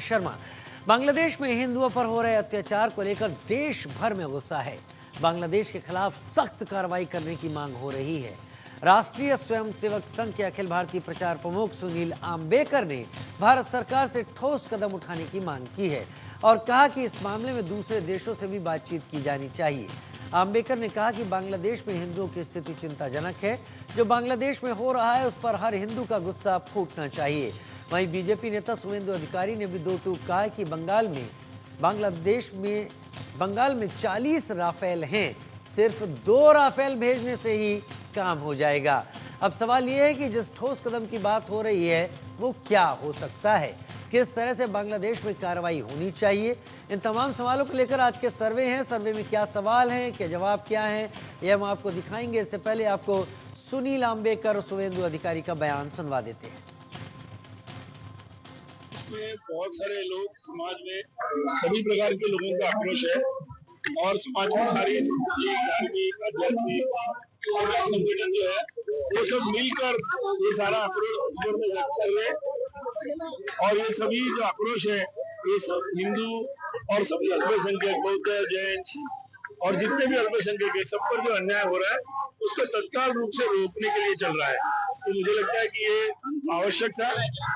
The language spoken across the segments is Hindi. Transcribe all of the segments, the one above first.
शर्मा। बांग्लादेश में हिंदुओं पर हो रहे अत्याचार को लेकर देश भर में गुस्सा है। बांग्लादेश के खिलाफ सख्त कार्रवाई करने की मांग हो रही है। राष्ट्रीय स्वयंसेवक संघ के अखिल भारतीय प्रचार प्रमुख सुनील आम्बेकर ने भारत सरकार से ठोस कदम उठाने की मांग की है और कहा कि इस मामले में दूसरे देशों से भी बातचीत की जानी चाहिए। आम्बेकर ने कहा कि बांग्लादेश में हिंदुओं की स्थिति चिंताजनक है। जो बांग्लादेश में हो रहा है उस पर हर हिंदू का गुस्सा फूटना चाहिए। वहीं बीजेपी नेता शुवेंदु अधिकारी ने भी दो टूक कहा कि बंगाल में 40 राफेल हैं, सिर्फ 2 राफेल भेजने से ही काम हो जाएगा। अब सवाल यह है कि जिस ठोस कदम की बात हो रही है वो क्या हो सकता है, किस तरह से बांग्लादेश में कार्रवाई होनी चाहिए। इन तमाम सवालों को लेकर आज के सर्वे हैं। सर्वे में क्या सवाल हैं, क्या जवाब क्या हैं, ये हम आपको दिखाएंगे। इससे पहले आपको सुनील आम्बेकर और शुवेंदु अधिकारी का बयान सुनवा देते हैं। बहुत सारे लोग, समाज में सभी प्रकार के लोगों का आक्रोश है और समाज की सारी धार्मिक, आध्यात्मिक संगठन जो है वो सब मिलकर ये सारा आक्रोश व्यक्त कर रहे हैं। और ये सभी जो आक्रोश है ये सब हिंदू और सभी अल्पसंख्यक, बौद्ध, जैन और जितने भी अल्पसंख्यक है सब पर जो अन्याय हो रहा है उसको तत्काल रूप से रोकने के लिए चल रहा है। तो मुझे लगता है कि ये आवश्यक था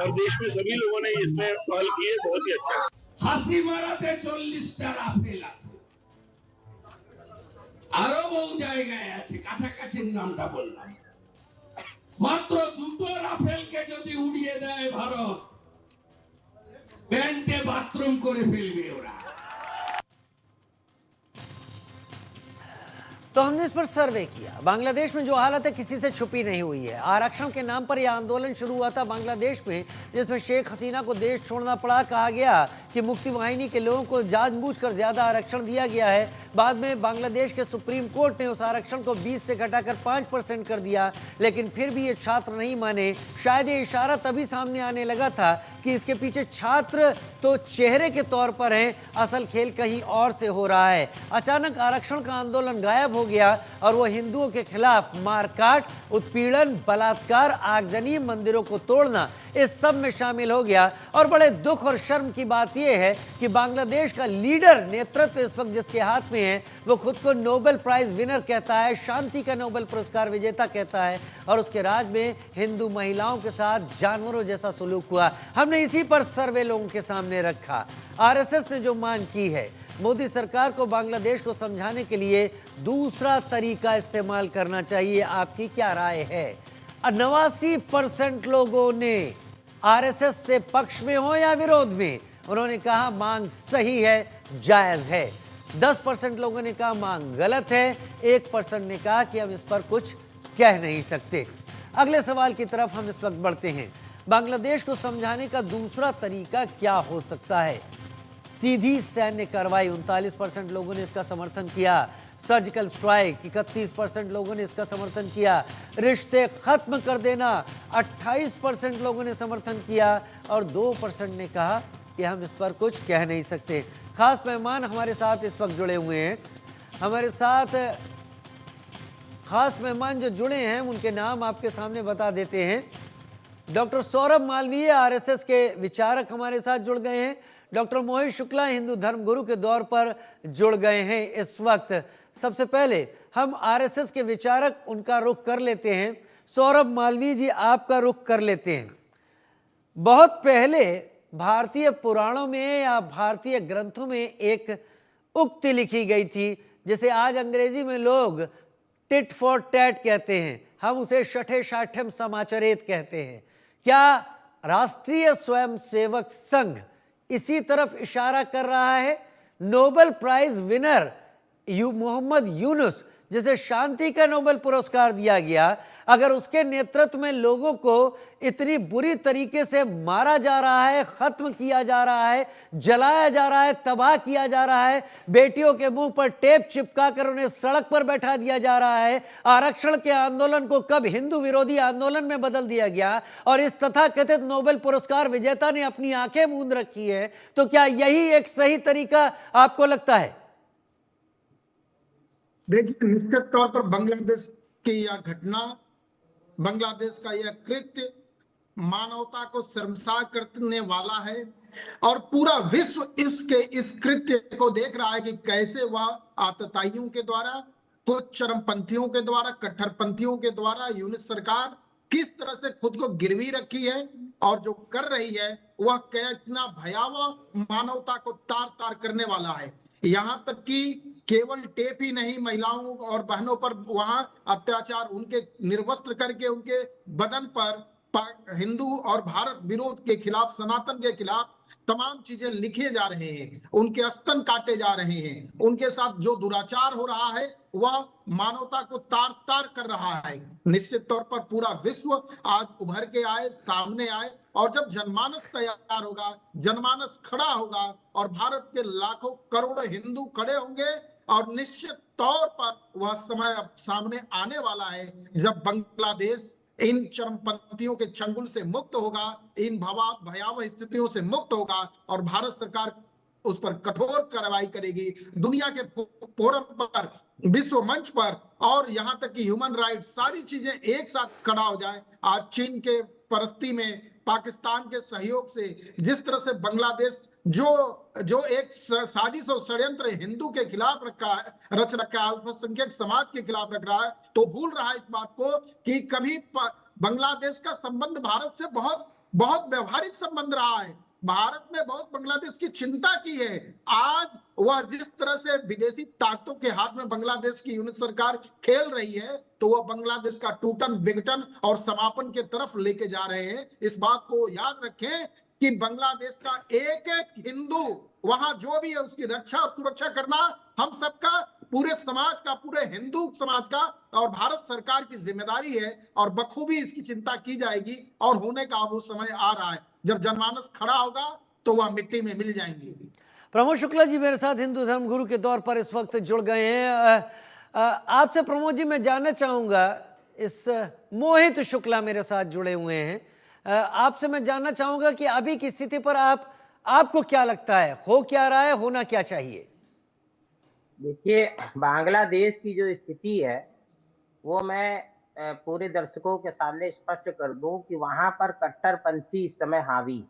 और देश में सभी लोगों ने इसमें पहल की है, बहुत ही अच्छा। হাসি মারাতে 40টা রাফেল আছে, আরো বহু জায়গায় আছে, কাছাকাছি নামটা বললাম। মাত্র 2টো রাফেলকে যদি উড়িয়ে দেয় ভারত, প্যান্টে বাথরুম করে ফেলবে ওরা। तो हमने इस पर सर्वे किया। बांग्लादेश में जो हालत है किसी से छुपी नहीं हुई है। आरक्षण के नाम पर यह आंदोलन शुरू हुआ था बांग्लादेश में, जिसमें शेख हसीना को देश छोड़ना पड़ा। कहा गया कि मुक्ति वाहिनी के लोगों को जानबूझकर ज्यादा आरक्षण दिया गया है। बाद में बांग्लादेश के सुप्रीम कोर्ट ने उस आरक्षण को 20 से घटाकर 5% कर दिया, लेकिन फिर भी ये छात्र नहीं माने। शायद ये इशारा तभी सामने आने लगा था कि इसके पीछे छात्र तो चेहरे के तौर पर हैं, असल खेल कहीं और से हो रहा है। अचानक आरक्षण का आंदोलन गायब हो गया और वो हिंदुओं के खिलाफ मारकाट, उत्पीड़न, बलात्कार, आगजनी, मंदिरों को तोड़ना, इस सब में शामिल हो गया। और बड़े दुख और शर्म की बात यह है कि बांग्लादेश का लीडर नेतृत्व इस वक्त जिसके हाथ में है वो खुद को नोबेल प्राइज विनर कहता है, शांति का नोबेल पुरस्कार विजेता कहता है, और उसके राज में हिंदू महिलाओं के साथ जानवरों जैसा सलूक हुआ। हमने इसी पर सर्वे लोगों के सामने रखा। आरएसएस ने जो मांग की है, मोदी सरकार को बांग्लादेश को समझाने के लिए दूसरा तरीका इस्तेमाल करना चाहिए। आपकी क्या राय है? 89% लोगों ने आरएसएस से पक्ष में हो या विरोध में, उन्होंने कहा मांग सही है, जायज है। 10% लोगों ने कहा मांग गलत है। 1% ने कहा कि हम इस पर कुछ कह नहीं सकते। अगले सवाल की तरफ हम इस वक्त बढ़ते हैं। बांग्लादेश को समझाने का दूसरा तरीका क्या हो सकता है? सीधी सैन्य कार्रवाई, 39% लोगों ने इसका समर्थन किया। सर्जिकल स्ट्राइक, 31% लोगों ने इसका समर्थन किया। रिश्ते खत्म कर देना, 28% लोगों ने समर्थन किया और 2% ने कहा कि हम इस पर कुछ कह नहीं सकते। खास मेहमान हमारे साथ इस वक्त जुड़े हुए हैं। हमारे साथ खास मेहमान जो जुड़े हैं उनके नाम आपके सामने बता देते हैं। डॉक्टर सौरभ मालवीय आरएसएस के विचारक हमारे साथ जुड़ गए हैं। डॉक्टर मोहित शुक्ला हिंदू धर्म गुरु के दौर पर जुड़ गए हैं इस वक्त। सबसे पहले हम आरएसएस के विचारक उनका रुख कर लेते हैं। सौरभ मालवीय जी, आपका रुख कर लेते हैं। बहुत पहले भारतीय पुराणों में या भारतीय ग्रंथों में एक उक्ति लिखी गई थी, जिसे आज अंग्रेजी में लोग टिट फॉर टैट कहते हैं, हम उसे शठे शाठ्यम समाचरेत कहते हैं। क्या राष्ट्रीय स्वयंसेवक संघ इसी तरफ इशारा कर रहा है? Nobel prize winner Mohammad Yunus, जिसे शांति का नोबेल पुरस्कार दिया गया, अगर उसके नेतृत्व में लोगों को इतनी बुरी तरीके से मारा जा रहा है, खत्म किया जा रहा है, जलाया जा रहा है, तबाह किया जा रहा है, बेटियों के मुंह पर टेप चिपका कर उन्हें सड़क पर बैठा दिया जा रहा है, आरक्षण के आंदोलन को कब हिंदू विरोधी आंदोलन में बदल दिया गया और इस तथाकथित नोबेल पुरस्कार विजेता ने अपनी आंखें मूंद रखी है, तो क्या यही एक सही तरीका आपको लगता है? देखिए, निश्चित तौर पर बांग्लादेश की यह घटना, बांग्लादेश का यह कृत्य मानवता को शर्मसार करने वाला है। और पूरा विश्व इसके इस कृत्य को देख रहा है कि कैसे वह आतताइयों के द्वारा, कुछ चरमपंथियों के द्वारा, कट्टरपंथियों के द्वारा यूनिट सरकार किस तरह से खुद को गिरवी रखी है और जो कर रही है वह कितना भयावह मानवता को तार तार करने वाला है। यहां तक कि केवल टेप ही नहीं, महिलाओं और बहनों पर वहां अत्याचार, उनके निर्वस्त्र करके उनके बदन पर हिंदू और भारत विरोध के खिलाफ, सनातन के खिलाफ तमाम चीजें लिखे जा रहे हैं, उनके स्तन काटे जा रहे हैं, उनके साथ जो दुराचार हो रहा है वह मानवता को तार तार कर रहा है। निश्चित तौर पर पूरा विश्व आज उभर के आए, सामने आए, और जब जनमानस तैयार होगा, जनमानस खड़ा होगा और भारत के लाखों करोड़ों हिंदू खड़े होंगे, और निश्चित तौर पर वह समय अब सामने आने वाला है जब बांग्लादेश इन चरमपंथियों के चंगुल से मुक्त होगा, इन भयावह स्थितियों से मुक्त होगा, और भारत सरकार उस पर कठोर कार्रवाई करेगी। दुनिया के फोरम पर, विश्व मंच पर, और यहां तक कि ह्यूमन राइट, सारी चीजें एक साथ खड़ा हो जाए। आज चीन के परस्ती में, पाकिस्तान के सहयोग से जिस तरह से बांग्लादेश जो एक साजिश और षड्यंत्र हिंदू के खिलाफ रच रखा है, अल्पसंख्यक समाज के खिलाफ रख रहा है, तो भूल रहा है इस बात को कि कभी बांग्लादेश का संबंध भारत से बहुत बहुत व्यवहारिक संबंध रहा है। भारत ने बहुत बांग्लादेश की चिंता की है। आज वह जिस तरह से विदेशी ताकतों के हाथ में बांग्लादेश की यूनिट सरकार खेल रही है, तो वह बांग्लादेश का टूटन बिगटन और समापन के तरफ लेके जा रहे हैं। इस बात को याद रखें कि बांग्लादेश का एक एक हिंदू, वहां जो भी है, उसकी रक्षा और सुरक्षा करना हम सबका, पूरे समाज का, पूरे हिंदू समाज का और भारत सरकार की जिम्मेदारी है, और बखूबी इसकी चिंता की जाएगी। और होने का अब वो समय आ रहा है, जब जनमानस खड़ा होगा तो वह मिट्टी में मिल जाएंगे। प्रमोद शुक्ला जी मेरे साथ हिंदू धर्म गुरु के तौर पर इस वक्त जुड़ गए हैं। आपसे प्रमोद जी मैं जानना चाहूंगा, इस मोहित शुक्ला मेरे साथ जुड़े हुए हैं, आपसे मैं जानना चाहूंगा कि अभी की स्थिति पर आपको क्या लगता है, हो क्या रहा है, होना क्या चाहिए? देखिए, बांग्लादेश की जो स्थिति है वो मैं पूरे दर्शकों के सामने स्पष्ट कर दूं कि वहां पर कट्टरपंथी इस समय हावी,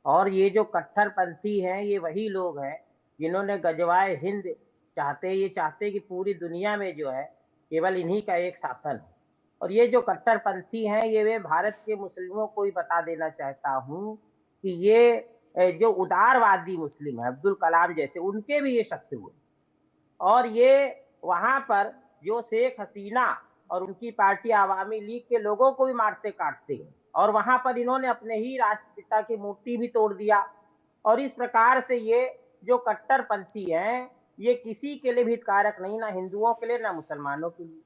और ये जो कट्टरपंथी हैं ये वही लोग हैं जिन्होंने गजवाए हिंद ये चाहते कि पूरी दुनिया में जो है केवल इन्हीं का एक शासन है। और ये जो कट्टरपंथी हैं ये वे भारत के मुस्लिमों को ही बता देना चाहता हूँ कि ये जो उदारवादी मुस्लिम है, अब्दुल कलाम जैसे, उनके भी ये शत्रु हैं। और ये वहां पर जो शेख हसीना और उनकी पार्टी आवामी लीग के लोगों को भी मारते काटते हैं, और वहां पर इन्होंने अपने ही राष्ट्रपिता की मूर्ति भी तोड़ दिया। और इस प्रकार से ये जो कट्टरपंथी हैं ये किसी के लिए भी हितकारक नहीं, ना हिंदुओं के लिए ना मुसलमानों के लिए,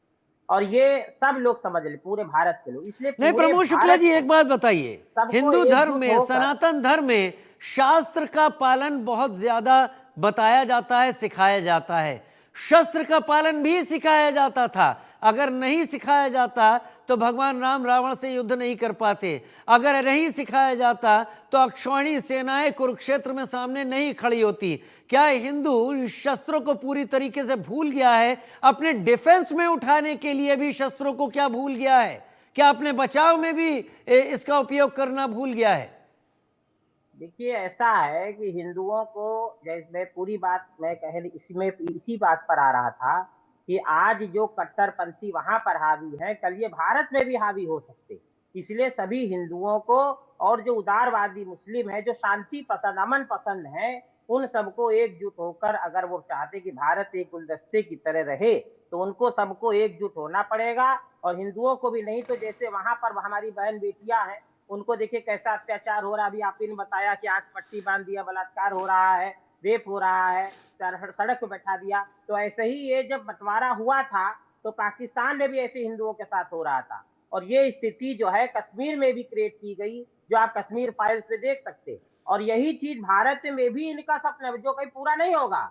और ये सब लोग समझ ले, पूरे भारत के लोग। इसलिए नहीं प्रमोद शुक्ला जी एक बात बताइए, हिंदू धर्म में, होकर, सनातन धर्म में शास्त्र का पालन बहुत ज्यादा बताया जाता है, सिखाया जाता है। शस्त्र का पालन भी सिखाया जाता था। अगर नहीं सिखाया जाता तो भगवान राम रावण से युद्ध नहीं कर पाते। अगर नहीं सिखाया जाता तो अक्षौहिणी सेनाएं कुरुक्षेत्र में सामने नहीं खड़ी होती। क्या हिंदू शस्त्रों को पूरी तरीके से भूल गया है? अपने डिफेंस में उठाने के लिए भी शस्त्रों को क्या भूल गया है? क्या अपने बचाव में भी इसका उपयोग करना भूल गया है? देखिए, ऐसा है कि हिंदुओं को, जैसे पूरी बात मैं इसी बात पर आ रहा था कि आज जो कट्टरपंथी वहां पर हावी है, कल ये भारत में भी हावी हो सकते। इसलिए सभी हिंदुओं को और जो उदारवादी मुस्लिम है, जो शांति पसंद, अमन पसंद है, उन सबको एकजुट होकर, अगर वो चाहते कि भारत एक गुलदस्ते की तरह रहे, तो उनको सबको एकजुट होना पड़ेगा। और हिंदुओं को भी, नहीं तो जैसे वहां पर हमारी बहन बेटियां हैं, उनको देखिए कैसा अत्याचार हो रहा है। अभी आपने बताया कि आंख पट्टी बांध दिया, बलात्कार हो रहा है, रेप हो रहा है, सड़क पे बैठा दिया। तो ऐसे ही ये जब बंटवारा हुआ था तो पाकिस्तान में भी ऐसे हिंदुओं के साथ हो रहा था। और ये स्थिति जो है कश्मीर में भी क्रिएट की गई, जो आप कश्मीर फाइल्स पे देख सकते हैं। और यही चीज भारत में भी इनका सपना जो कहीं पूरा नहीं होगा,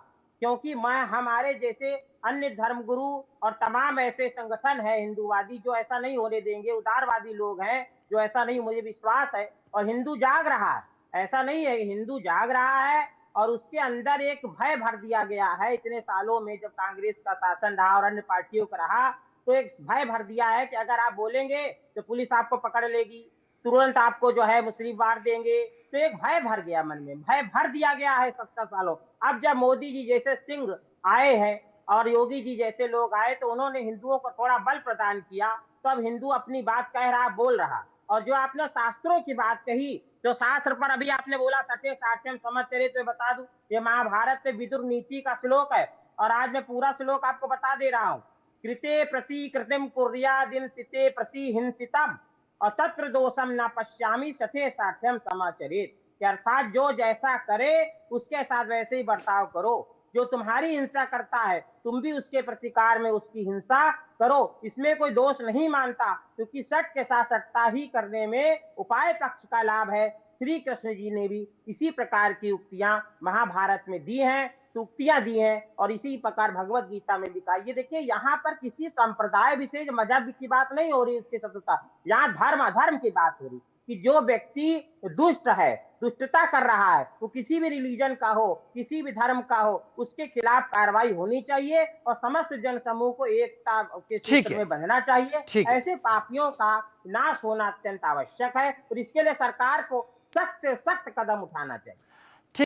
क्योंकि हमारे जैसे अन्य धर्मगुरु और तमाम ऐसे संगठन है हिंदूवादी जो ऐसा नहीं होने देंगे, उदारवादी लोग हैं जो ऐसा नहीं, मुझे विश्वास है। और हिंदू जाग रहा है, ऐसा नहीं है, हिंदू जाग रहा है, और उसके अंदर एक भय भर दिया गया है। इतने सालों में जब कांग्रेस का शासन रहा और अन्य पार्टियों का रहा, तो एक भय भर दिया है कि अगर आप बोलेंगे तो पुलिस आपको पकड़ लेगी, तुरंत आपको जो है मुस्लिम मार देंगे, तो एक भय भर गया मन में, भय भर दिया गया है 70 सालों। अब जब मोदी जी जैसे सिंह आए हैं और योगी जी जैसे लोग आए तो उन्होंने हिंदुओं को थोड़ा बल प्रदान किया, तो अब हिंदू अपनी बात कह रहा, बोल रहा। और जो आपने शास्त्रों की बात कही, जो शास्त्र पर अभी आपने बोला सठे साठ्यम समचरित, तो बता दूं ये महाभारत से विदुर नीति का श्लोक है। और आज मैं पूरा श्लोक आपको बता दे रहा हूं। कृते प्रति कृतिम कुर्यादिन सिते प्रति हिंसितम और तत्र दोषम न पश्यामि सठे साठ्यम समाचरित, अर्थात जो जैसा करे उसके साथ वैसे ही बर्ताव करो। जो तुम्हारी हिंसा करता है तुम भी उसके प्रतिकार में उसकी हिंसा करो, इसमें कोई दोष नहीं मानता, क्योंकि सट के साथ सट्टा ही करने में उपाय पक्ष का लाभ है। श्री कृष्ण जी ने भी इसी प्रकार की उक्तियां महाभारत में दी हैं, सूक्तियां दी हैं, और इसी प्रकार भगवत गीता में भी कहा। ये देखिए यहाँ पर किसी संप्रदाय विशेष मजहब की बात नहीं हो रही, उसकी शत्रुता, यहाँ धर्म अधर्म की बात हो रही कि जो व्यक्ति दुष्ट है, दुष्टता कर रहा है, वो किसी भी रिलीजन का हो, किसी भी धर्म का हो, उसके खिलाफ कार्रवाई होनी चाहिए और समस्त जन समूह को एकता के सूत्र में बंधना चाहिए। ऐसे पापियों का नाश होना अत्यंत आवश्यक है और इसके लिए सरकार को सख्त से सख्त कदम उठाना चाहिए।